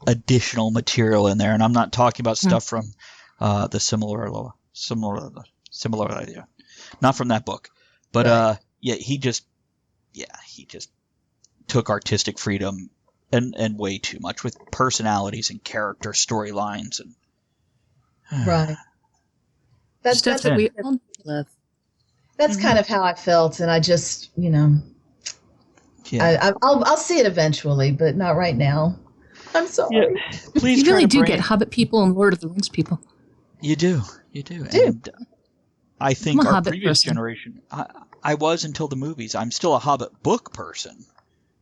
additional material in there, and I'm not talking about stuff from the similar idea, not from that book, but Right. he just took artistic freedom and way too much with personalities and character storylines and Right. That's Stuff that we all love. That's kind of how I felt, and I just, I'll see it eventually, but not right now. I'm sorry. Yeah. Please, You try really to do bring get Hobbit people and Lord of the Rings people. You do. And I think I'm a our Hobbit previous person. generation, I was until the movies. I'm still a Hobbit book person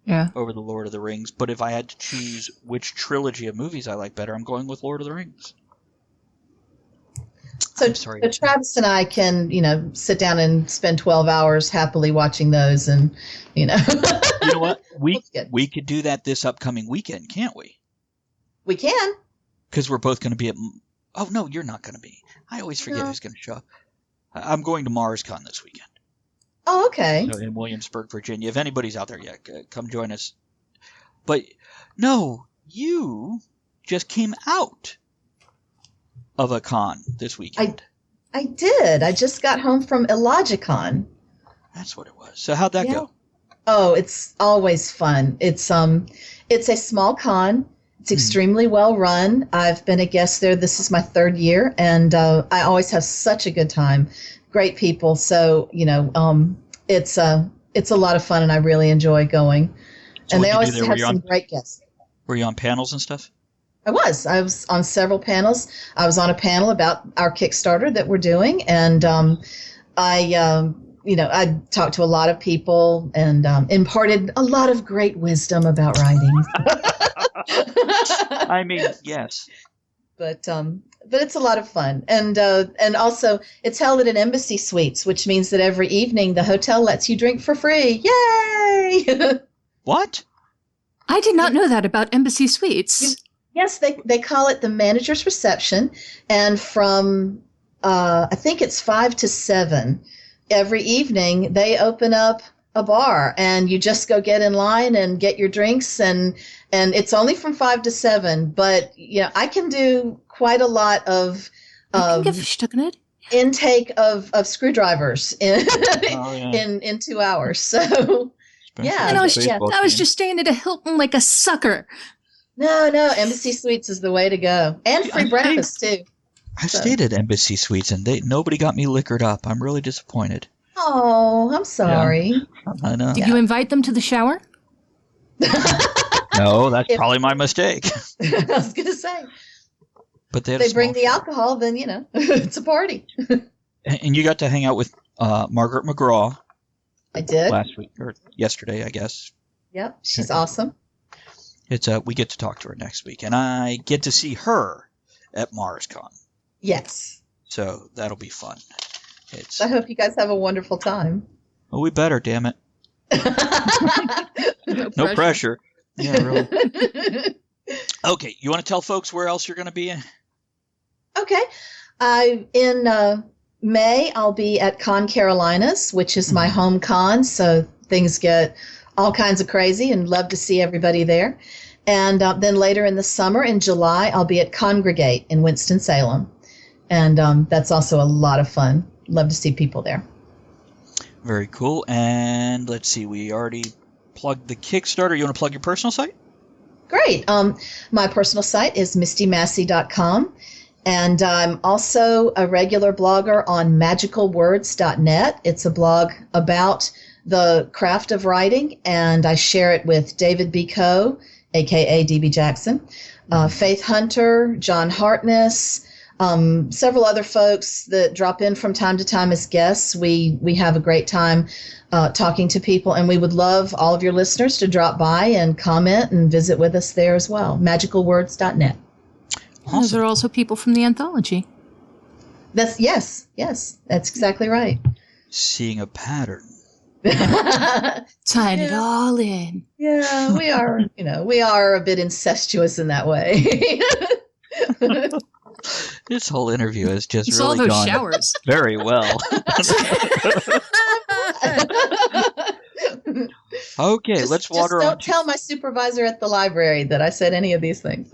Yeah. over the Lord of the Rings, but if I had to choose which trilogy of movies I like better, I'm going with Lord of the Rings. So, I'm sorry. so Travis and I can, sit down and spend 12 hours happily watching those, and, You know what? That's good. We could do that this upcoming weekend, can't we? We can. Because we're both going to be at. Oh no, you're not going to be. I always forget No. who's going to show up. I'm going to MarsCon this weekend. Oh, okay. So in Williamsburg, Virginia. If anybody's out there yet, come join us. But no, you just came out of a con this weekend. I did. I just got home from Illogicon. That's what it was. So how'd that go? Oh, it's always fun. It's a small con. It's extremely well run. I've been a guest there. This is my 3rd year, and I always have such a good time. Great people. So it's a lot of fun, and I really enjoy going. So And what'd they you always do there? have some great guests. Were you on panels and stuff? I was on several panels. I was on a panel about our Kickstarter that we're doing, and I talked to a lot of people and imparted a lot of great wisdom about writing. I mean, yes. But it's a lot of fun, and also it's held at an Embassy Suites, which means that every evening the hotel lets you drink for free. Yay! What? I did not know that about Embassy Suites. Yes, they call it the manager's reception, and from I think it's 5 to 7 every evening they open up a bar, and you just go get in line and get your drinks, and it's only from 5 to 7. But I can do quite a lot of intake of screwdrivers in 2 hours. So yeah, And I was just staying at a Hilton like a sucker. no, Embassy Suites is the way to go, and free breakfast too. I've stayed at Embassy Suites, and nobody got me liquored up. I'm really disappointed. Oh, I'm sorry. I know. Did you invite them to the shower? No, that's probably my mistake. I was going to say. But they bring the alcohol, then, it's a party. And you got to hang out with Margaret McGraw. I did. Last week, or yesterday, I guess. Yep, she's awesome. We get to talk to her next week, and I get to see her at MarsCon. Yes. So that'll be fun. I hope you guys have a wonderful time. Well, we better, damn it. No pressure. Yeah, really. Okay, you want to tell folks where else you're going to be in? Okay. In May, I'll be at Con Carolinas, which is my home con, so things get all kinds of crazy, and love to see everybody there. And then later in the summer, in July, I'll be at Congregate in Winston-Salem. And that's also a lot of fun. Love to see people there. Very cool. And let's see, we already plugged the Kickstarter. You want to plug your personal site? Great. My personal site is mistymassey.com. And I'm also a regular blogger on magicalwords.net. It's a blog about the craft of writing, and I share it with David B. Coe, a.k.a. D.B. Jackson, Faith Hunter, John Hartness, several other folks that drop in from time to time as guests. We have a great time talking to people, and we would love all of your listeners to drop by and comment and visit with us there as well. magicalwords.net. Awesome. Those are also people from the anthology. Yes, that's exactly right. Seeing a pattern. Tying it all in. Yeah, we are. We are a bit incestuous in that way. This whole interview has just it's really all those gone showers. Very well. Okay, let's water on. Don't tell my supervisor at the library that I said any of these things.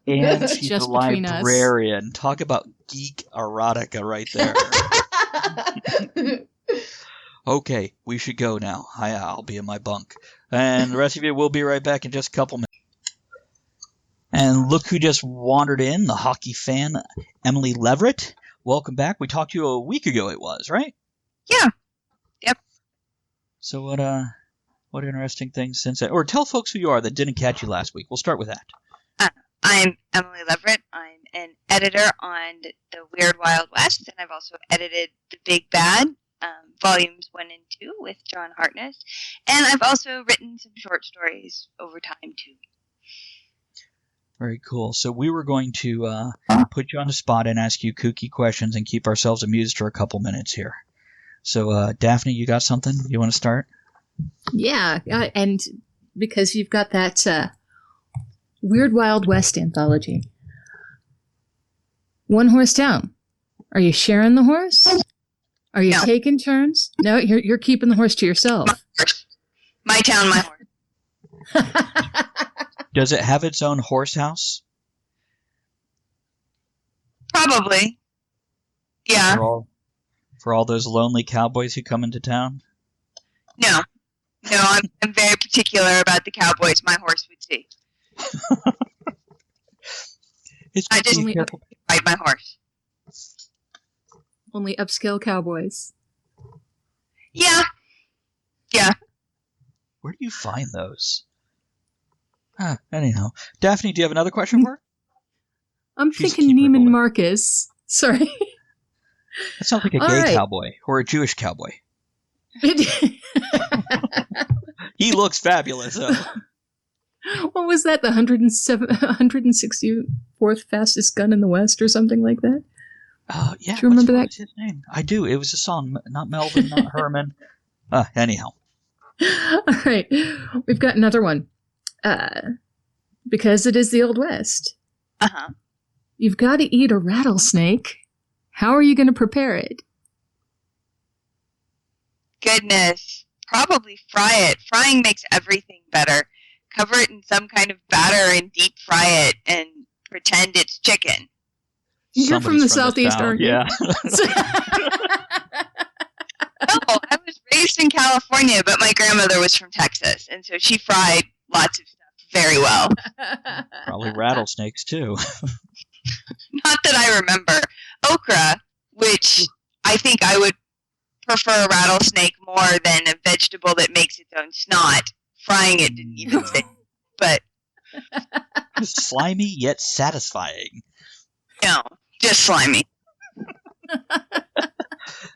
And she's just a librarian. Talk about geek erotica right there. Okay, we should go now. I'll be in my bunk. And the rest of you will be right back in just a couple minutes. And look who just wandered in, the hockey fan, Emily Leverett. Welcome back. We talked to you a week ago, it was, right? Yeah. Yep. So what interesting things since then? Or tell folks who you are that didn't catch you last week. We'll start with that. I'm Emily Leverett. I'm an editor on The Weird Wild West, and I've also edited The Big Bad, volumes 1 and 2 with John Hartness. And I've also written some short stories over time, too. Very cool. So we were going to put you on the spot and ask you kooky questions and keep ourselves amused for a couple minutes here. So, Daphne, you got something? You want to start? Yeah, and because you've got that Weird Wild West anthology. One horse down. Are you sharing the horse? Are you taking turns? No, you're keeping the horse to yourself. My town, my horse. Does it have its own horse house? Probably. Yeah. For all those lonely cowboys who come into town? No, I'm very particular about the cowboys my horse would see. I just ride my horse. Only upscale cowboys. Yeah. Where do you find those? Anyhow. Daphne, do you have another question for her? I'm thinking Neiman Marcus. Sorry. That sounds like a gay cowboy or a Jewish cowboy. He looks fabulous, though. What was that? The 164th fastest gun in the West or something like that? Yeah. Do you remember that? What's his name? I do. It was a song. Not Melvin, not Herman. Anyhow. All right. We've got another one. Because it is the Old West. Uh-huh. You've got to eat a rattlesnake. How are you going to prepare it? Goodness. Probably fry it. Frying makes everything better. Cover it in some kind of batter and deep fry it and pretend it's chicken. You're from the Southeast, aren't you? Yeah. No, I was raised in California, but my grandmother was from Texas, and so she fried lots of stuff very well. Probably rattlesnakes, too. Not that I remember. Okra, which I think I would prefer a rattlesnake more than a vegetable that makes its own snot. Frying it didn't even say, but slimy yet satisfying. No, just slimy.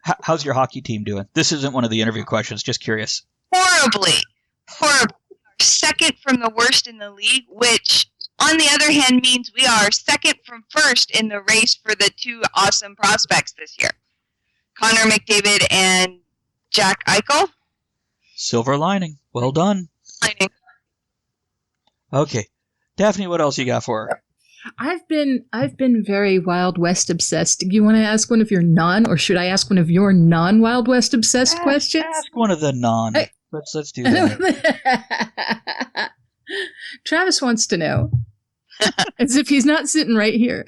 How's your hockey team doing? This isn't one of the interview questions. Just curious. Horribly. Second from the worst in the league, which, on the other hand, means we are second from first in the race for the two awesome prospects this year. Connor McDavid and Jack Eichel. Silver lining. Well done. Okay. Daphne, what else you got for her? I've been very Wild West obsessed. Do you want to ask one of your or should I ask one of your non-Wild West obsessed questions? Ask one of the non. Let's do that. Travis wants to know, as if he's not sitting right here.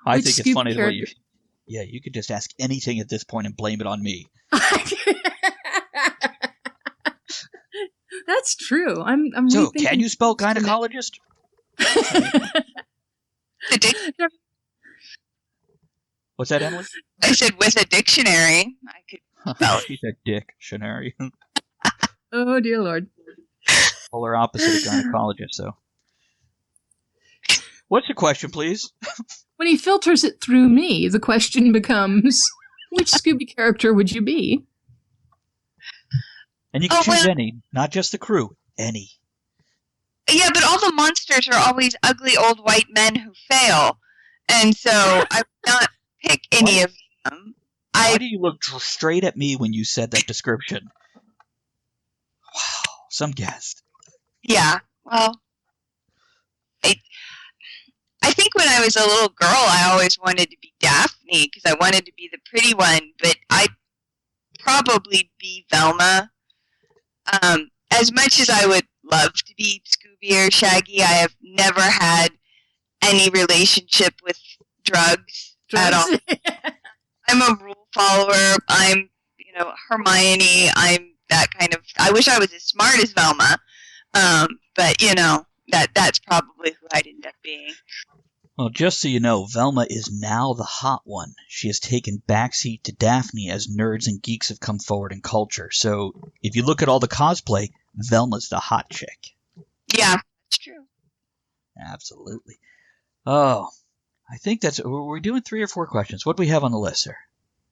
I think it's funny the way you could just ask anything at this point and blame it on me. That's true. I'm so, can you spell gynecologist? What's that, Emily? I said with a dictionary. I could spell. She said dictionary. Oh, dear Lord. Polar opposite of gynecologist, so. What's the question, please? When he filters it through me, the question becomes, which Scooby character would you be? And you can choose any, not just the crew. Any. Yeah, but all the monsters are always ugly old white men who fail. And so I would not pick any of them. Why do you look straight at me when you said that description? Wow, some guest. Yeah, well, I think when I was a little girl, I always wanted to be Daphne because I wanted to be the pretty one, but I'd probably be Velma. As much as I would love to be Scooby or Shaggy, I have never had any relationship with drugs? At all. I'm a rule follower. I'm, Hermione. I'm that kind of. I wish I was as smart as Velma, but that's probably who I'd end up being. Well, just so you know, Velma is now the hot one. She has taken backseat to Daphne as nerds and geeks have come forward in culture. So if you look at all the cosplay, Velma's the hot chick. Yeah, that's true. Absolutely. Oh, I think we're doing 3 or 4 questions. What do we have on the list, sir?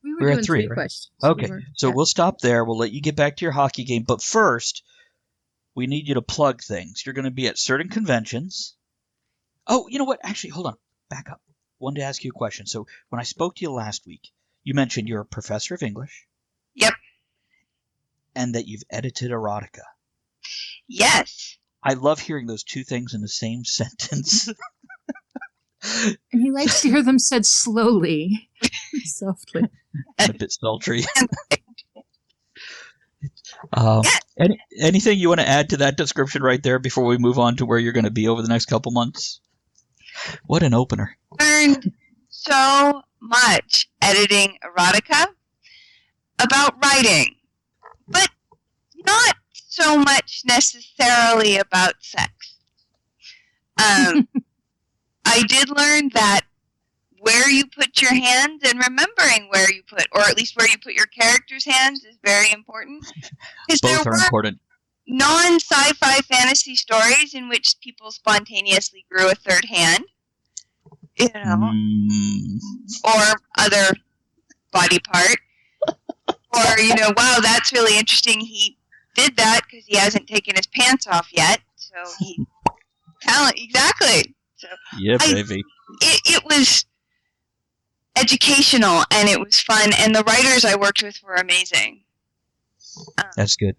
We're at 3 right? Questions. Okay, we'll stop there. We'll let you get back to your hockey game. But first, we need you to plug things. You're going to be at certain conventions. Oh, you know what? Actually, hold on. Back up. Wanted to ask you a question. So when I spoke to you last week, you mentioned you're a professor of English. Yep. And that you've edited erotica. Yes. I love hearing those two things in the same sentence. And he likes to hear them said slowly, softly. A bit sultry. Anything you want to add to that description right there before we move on to where you're going to be over the next couple months? What an opener. Learned so much editing erotica about writing, but not so much necessarily about sex. I did learn that where you put your hands and remembering where you put, or at least where you put your character's hands is very important. Both are important. Non-sci-fi fantasy stories in which people spontaneously grew a third hand, or other body part, or, wow, that's really interesting. He did that because he hasn't taken his pants off yet, so he talent exactly. So yeah, baby. It was educational and it was fun, and the writers I worked with were amazing. That's good.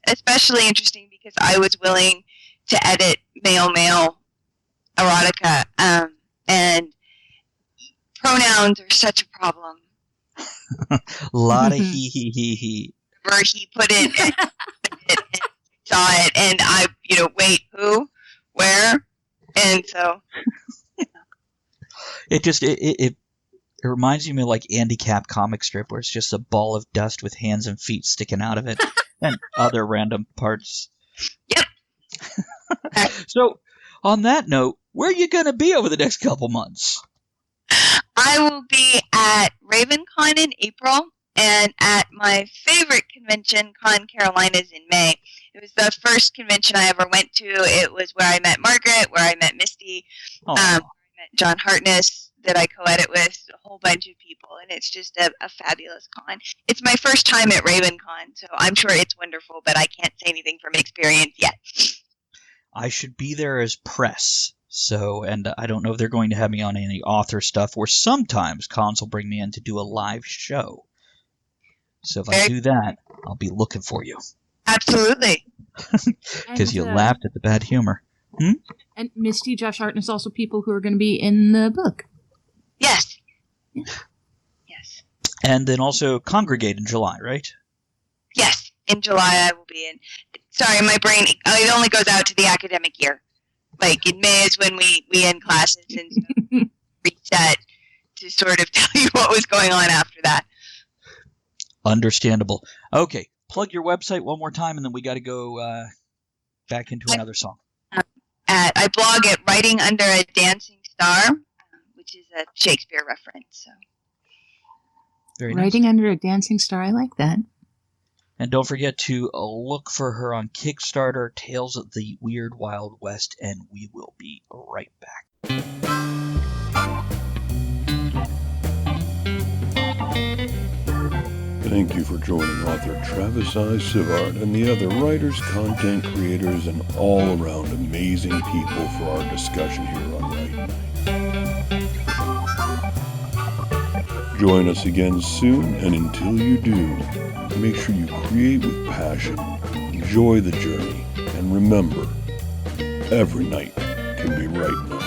Especially interesting because I was willing to edit male erotica, and pronouns are such a problem. A lot of he. Where he put it and saw it, and I, wait, who, where, and so. It reminds me of like Andy Cap comic strip where it's just a ball of dust with hands and feet sticking out of it and other random parts. Yep. So, on that note, where are you going to be over the next couple months? I will be at RavenCon in April, and at my favorite convention, Con Carolinas, in May. It was the first convention I ever went to. It was where I met Margaret, where I met Misty, where I met John Hartness, that I co-edit with, a whole bunch of people, and it's just a fabulous con. It's my first time at RavenCon, so I'm sure it's wonderful, but I can't say anything from experience yet. I should be there as press, and I don't know if they're going to have me on any author stuff, or sometimes cons will bring me in to do a live show. So if I do that, I'll be looking for you. Absolutely. Because you laughed at the bad humor. And Misty, Josh Hartness, also people who are going to be in the book. Yes. Yes. And then also Congregate in July, right? Yes. In July I will be in. Sorry, my brain, it only goes out to the academic year. Like in May is when we end classes and so reset to sort of tell you what was going on after that. Understandable. Okay. Plug your website one more time and then we got to go back into another song. I blog at Writing Under a Dancing Star, which is a Shakespeare reference. So. Very nice. Writing Under a Dancing Star, I like that. And don't forget to look for her on Kickstarter, Tales of the Weird Wild West, and we will be right back. Thank you for joining author Travis I. Sivart and the other writers, content creators, and all-around amazing people for our discussion here on Write Night. Join us again soon, and until you do, make sure you create with passion, enjoy the journey, and remember, every night can be Write Night.